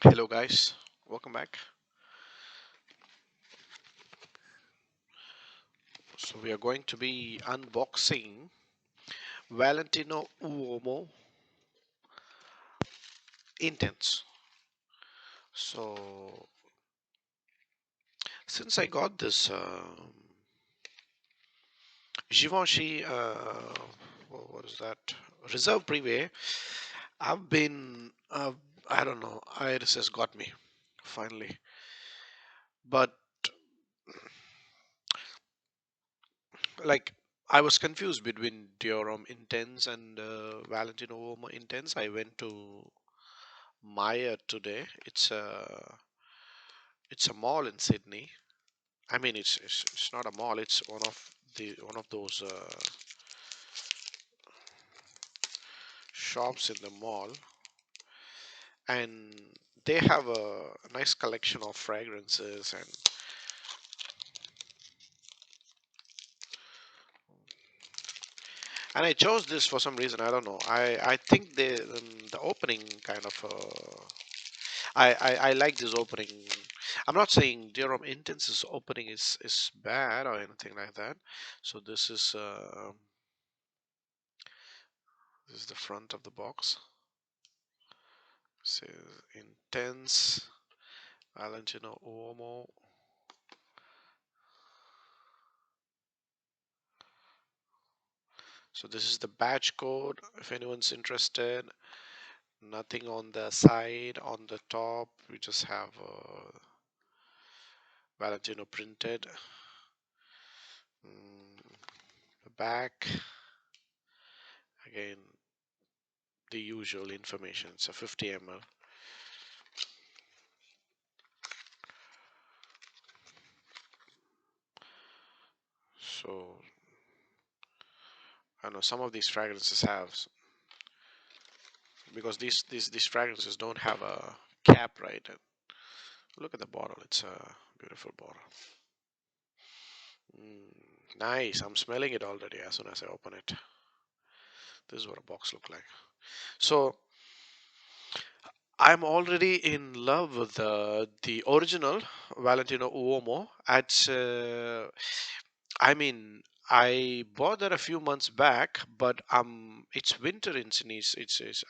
Hello, guys. Welcome back. So, we are going to be unboxing Valentino Uomo Intense. So, since I got this Givenchy, what is that? Reserve Privé, I've been, I don't know, Iris has got me finally. But, like, I was confused between Dior Intense and Valentino Uomo Intense. I went to Maya today. It's a mall in Sydney. I mean, it's not a mall. It's one of those shops in the mall, and they have a nice collection of fragrances. And I chose this for some reason. I don't know. I think the opening kind of I like this opening. I'm not saying Durham Intense's opening is bad or anything like that. So this is the front of the box. Says Intense Valentino Uomo. So this is the batch code. If anyone's interested, nothing on the side, on the top. We just have Valentino printed. The back again, the usual information. It's a 50 ml. So I know some of these fragrances have because these fragrances don't have a cap, right? And look at the bottle. It's a beautiful bottle. Nice. I'm smelling it already as soon as I open it. This is what a box look like. So I'm already in love with the original Valentino Uomo. I mean, I bought that a few months back, but it's winter in Sydney.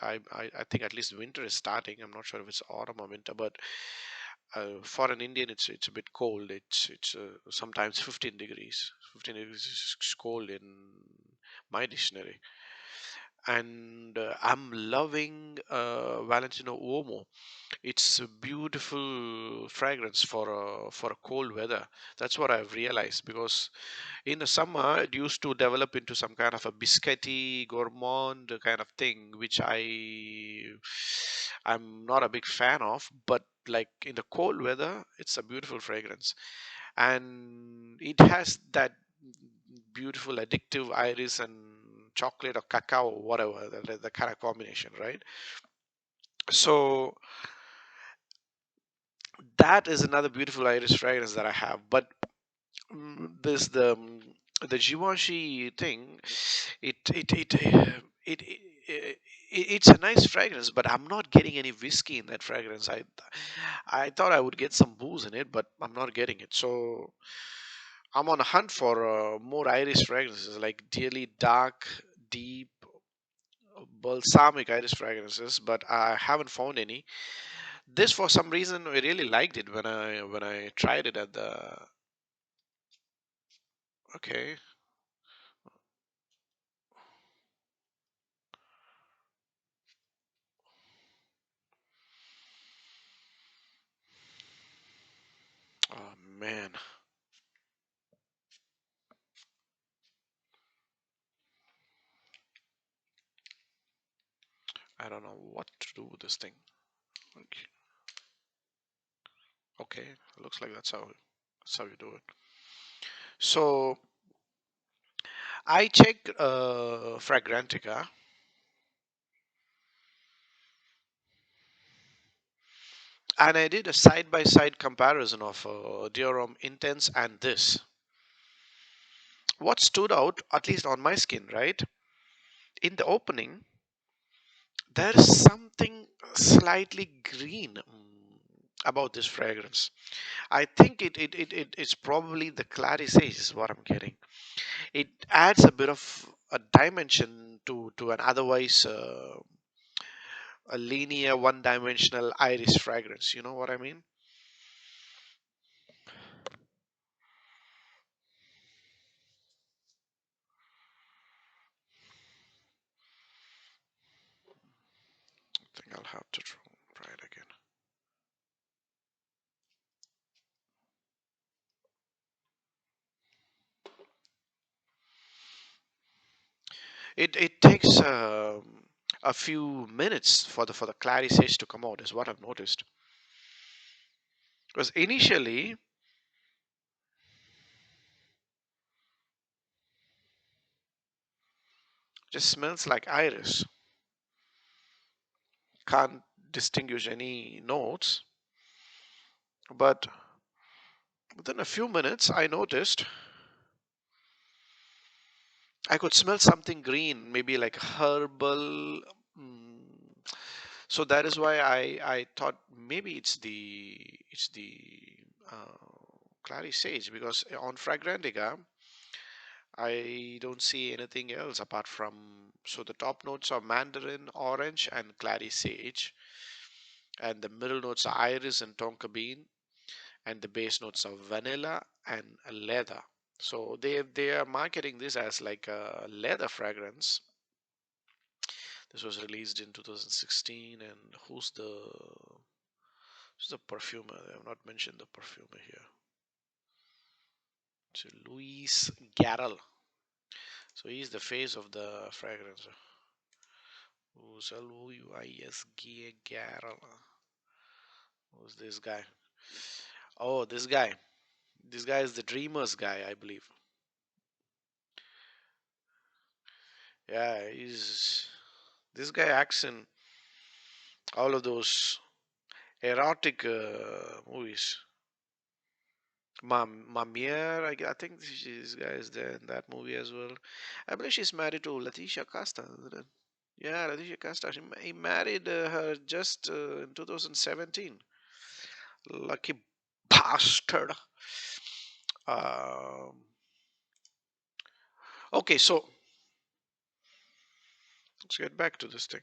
I think at least winter is starting. I'm not sure if it's autumn or winter, but for an Indian, it's a bit cold. It's sometimes 15 degrees. 15 degrees is cold in my dictionary, and I'm loving Valentino Uomo. It's a beautiful fragrance for a cold weather. That's what I've realized because in the summer it used to develop into some kind of a biscuity gourmand kind of thing, which I'm not a big fan of. But like in the cold weather, it's a beautiful fragrance, and it has that beautiful addictive iris and chocolate or cacao, whatever the kind of combination, right? So that is another beautiful iris fragrance that I have. But this the Givenchy thing, it it it it, it it's a nice fragrance, but I'm not getting any whiskey in that fragrance. I thought I would get some booze in it, but I'm not getting it. So I'm on a hunt for more iris fragrances, like really dark, deep, balsamic iris fragrances, but I haven't found any. This, for some reason, I really liked it when I tried it at the. Okay. Oh man, I don't know what to do with this thing. Okay, okay. Looks like that's how you do it. So I checked Fragrantica, and I did a side by side comparison of Dior Intense and this. What stood out, at least on my skin, right? In the opening, there is something slightly green. about this fragrance. I think it's probably the clary sage is what I'm getting. It adds a bit of a dimension to an otherwise a linear, one-dimensional iris fragrance. You know what I mean? I think I'll have to try it again. It takes a few minutes for the clary sage to come out, is what I've noticed. Because initially, it just smells like iris. Can't distinguish any notes, but within a few minutes, I noticed I could smell something green, maybe like herbal. mm, So that is why I thought maybe it's the clary sage, because on Fragrantica I don't see anything else apart from, so the top notes are mandarin, orange, and clary sage, and the middle notes are iris and tonka bean, and the base notes are vanilla and leather. So they are marketing this as like a leather fragrance. This was released in 2016, and who's the perfumer? They have not mentioned the perfumer here. So Luis Garrel. So he's the face of the fragrance. Who's Luis Garrel? Who's this guy? Oh, this guy. This guy is the Dreamers guy, I believe. Yeah, he's this guy acts in all of those erotic movies. Mamiere, I think this guy is there in that movie as well. I believe she's married to Leticia Casta, isn't it? Yeah, Leticia Casta. He married her just in 2017. Lucky bastard. Um, okay, so let's get back to this thing.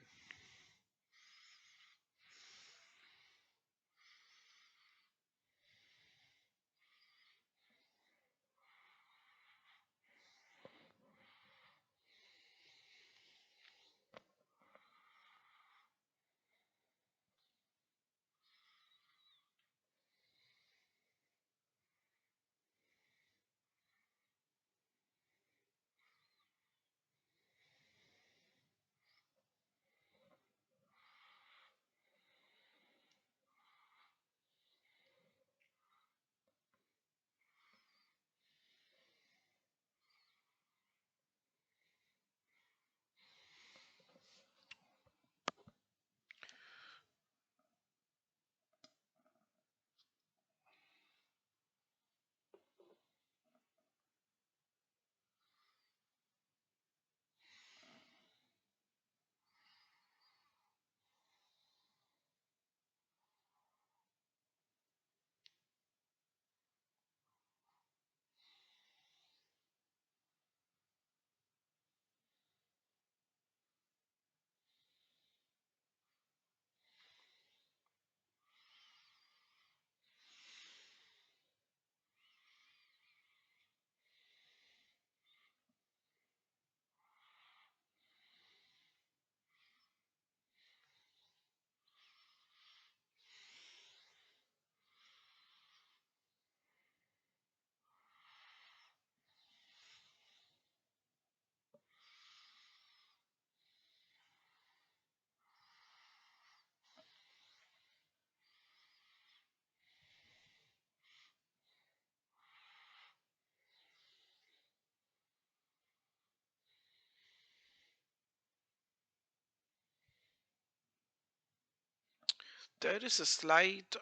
There is a slight,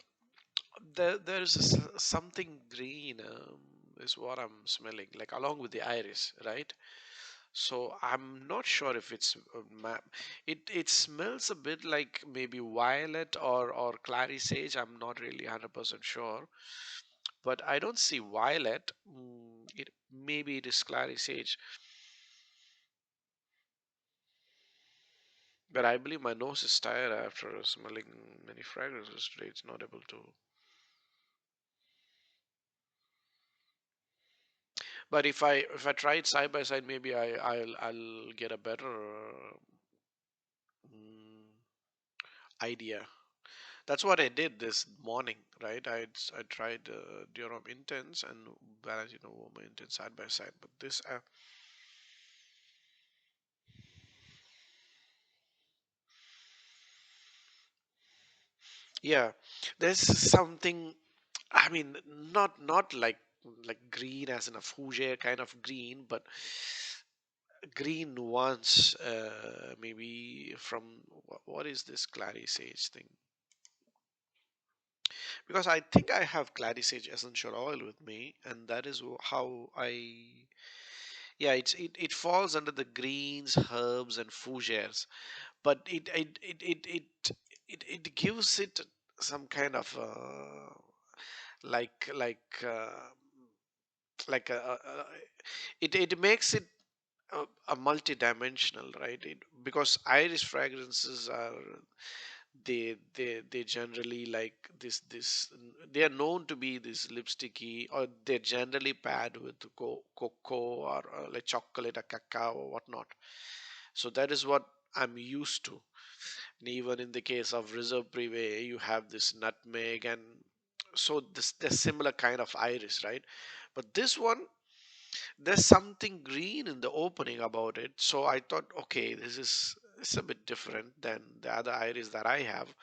there is something green, is what I'm smelling, like along with the iris, right? So I'm not sure if it's it smells a bit like maybe violet or clary sage. I'm not really 100% sure, but I don't see violet. It maybe it is clary sage, but I believe my nose is tired after smelling many fragrances today. It's not able to. But if I try it side by side, maybe I'll get a better mm, idea. That's what I did this morning, right? I tried Dior Intense and Valentino Uomo Intense side by side, but this yeah, there's something. I mean, not like green as in a fougere kind of green, but green nuance. Maybe from what is this clary sage thing? Because I think I have clary sage essential oil with me, and that is how I. Yeah, it falls under the greens, herbs, and fougères, but it gives it some kind of like like uh, like it makes it a multi-dimensional, right? Because Irish fragrances are they generally like this they are known to be this lipsticky, or they're generally paired with cocoa or like chocolate or cacao or whatnot. So that is what I'm used to. And even in the case of Reserve Privé, you have this nutmeg, and so this similar kind of iris, right? But this one, there's something green in the opening about it. So I thought, okay, this is it's a bit different than the other iris that I have.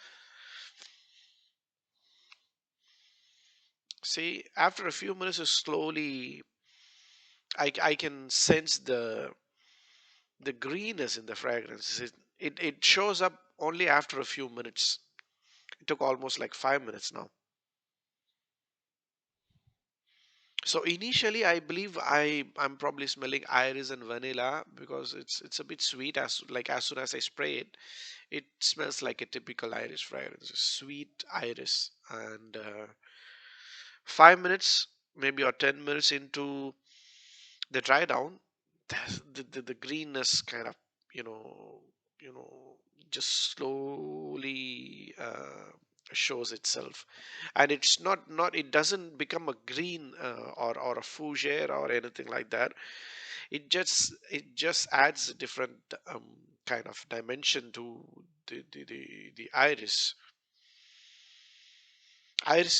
See, after a few minutes, it slowly, I can sense the greenness in the fragrance. It shows up only after a few minutes. It took almost like 5 minutes now. So initially, I believe I'm probably smelling iris and vanilla because it's a bit sweet. As soon as I spray it, it smells like a typical iris fragrance, sweet iris. And 5 minutes, maybe, or 10 minutes into the dry down, the greenness kind of you know you know just slowly shows itself, and it's not it doesn't become a green or a fougere or anything like that. It just adds a different um, kind of dimension to the iris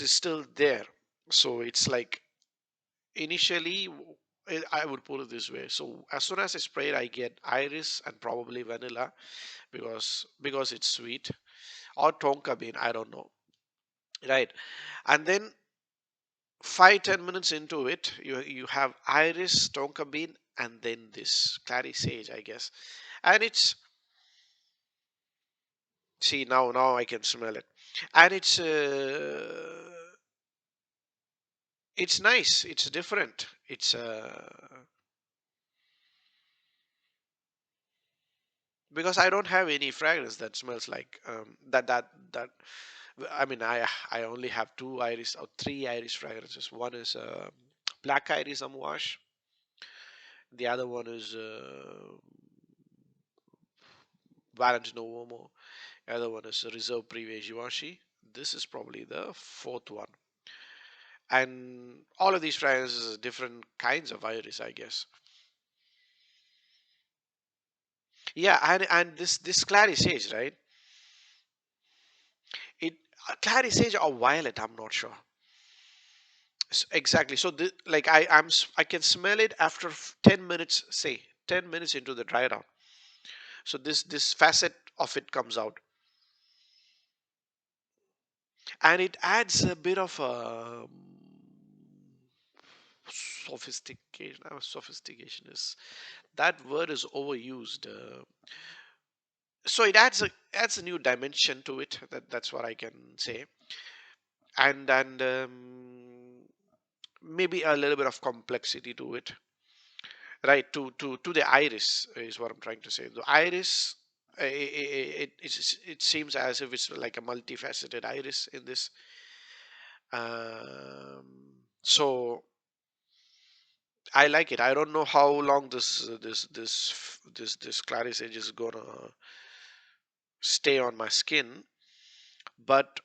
is still there. So it's like initially I would put it this way. So as soon as I spray it, I get iris and probably vanilla because it's sweet, or tonka bean, I don't know, right? And then 5-10 minutes into it, you have iris, tonka bean, and then this clary sage, I guess. And it's see, now I can smell it, and it's nice, it's different, it's because I don't have any fragrance that smells like that. I mean, I only have two iris or three iris fragrances. One is black iris amouage. The other one is Valentino Uomo. The other one is Reserve Privé Givenchy. This is probably the fourth one. And all of these fragrances are different kinds of iris, I guess. Yeah, and this clary sage, right? It clary sage or violet, I'm not sure. Exactly. So like I can smell it after 10 minutes, say 10 minutes into the dry down. So this facet of it comes out, and it adds a bit of sophistication. Sophistication is that word is overused. So it adds a new dimension to it. That's what I can say, and maybe a little bit of complexity to it. right, to the iris is what I'm trying to say. The iris, it seems as if it's like a multifaceted iris in this. So I like it. I don't know how long this clarisage is gonna stay on my skin, but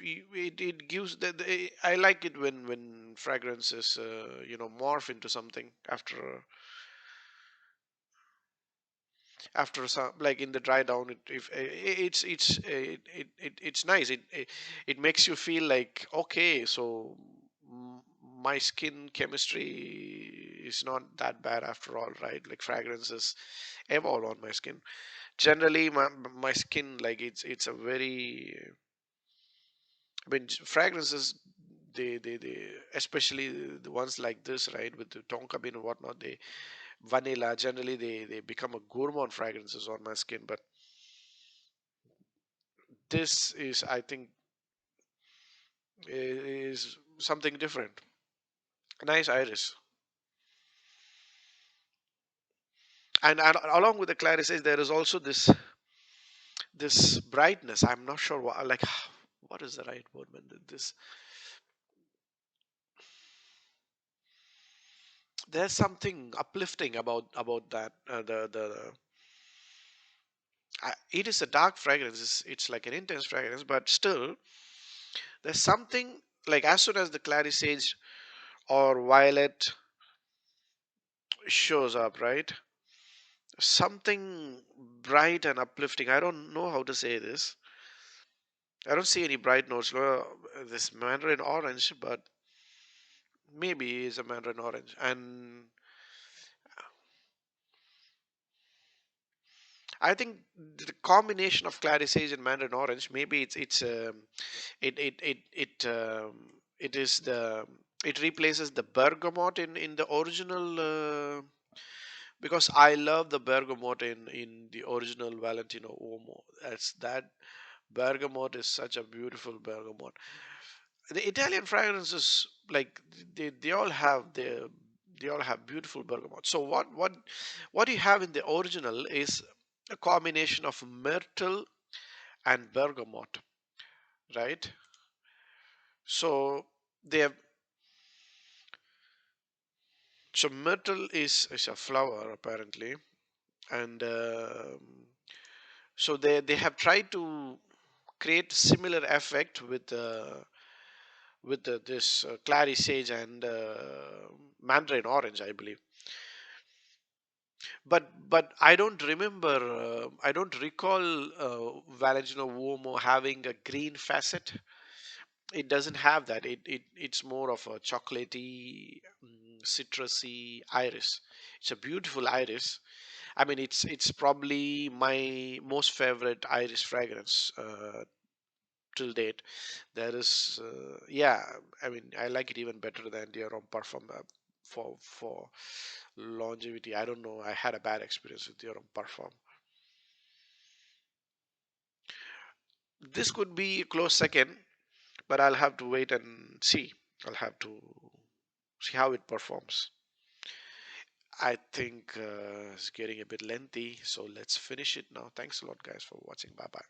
it gives I like it when fragrances morph into something after some, like in the dry down, it's nice. It makes you feel like, okay, so mm, my skin chemistry is not that bad after all, right? Like fragrances evolve on my skin. Generally my skin, like it's a very, I mean, fragrances, they especially the ones like this, right, with the tonka bean and whatnot, they vanilla, generally they become a gourmand fragrances on my skin. But this is, I think, is something different. Nice iris. And along with the clarice, there is also this brightness. I'm not sure what, like, what is the right word, man? This, there's something uplifting about that. The It is a dark fragrance. It's like an intense fragrance, but still, there's something, like as soon as the clarisage or violet shows up, right? Something bright and uplifting. I don't know how to say this. I don't see any bright notes. This mandarin orange, but maybe it's a mandarin orange. And I think the combination of clarisage and mandarin orange, maybe it is the, it replaces the bergamot in the original, because I love the bergamot in the original Valentino Uomo. That bergamot is such a beautiful bergamot. The Italian fragrances, like they all have they all have beautiful bergamot. So what you have in the original is a combination of myrtle and bergamot, right? So they have, so myrtle is a flower apparently, and so they have tried to create similar effect with this clary sage and mandarin orange, I believe. But I don't remember, I don't recall Valentino Uomo having a green facet. It doesn't have that. It's more of a chocolatey, citrusy iris. It's a beautiful iris. I mean, it's probably my most favorite iris fragrance till date. There is, yeah. I mean, I like it even better than the Homme Parfum, for longevity. I don't know. I had a bad experience with the Homme Parfum. This could be a close second, but I'll have to wait and see. I'll have to see how it performs. I think it's getting a bit lengthy, so let's finish it now. Thanks a lot, guys, for watching. Bye bye.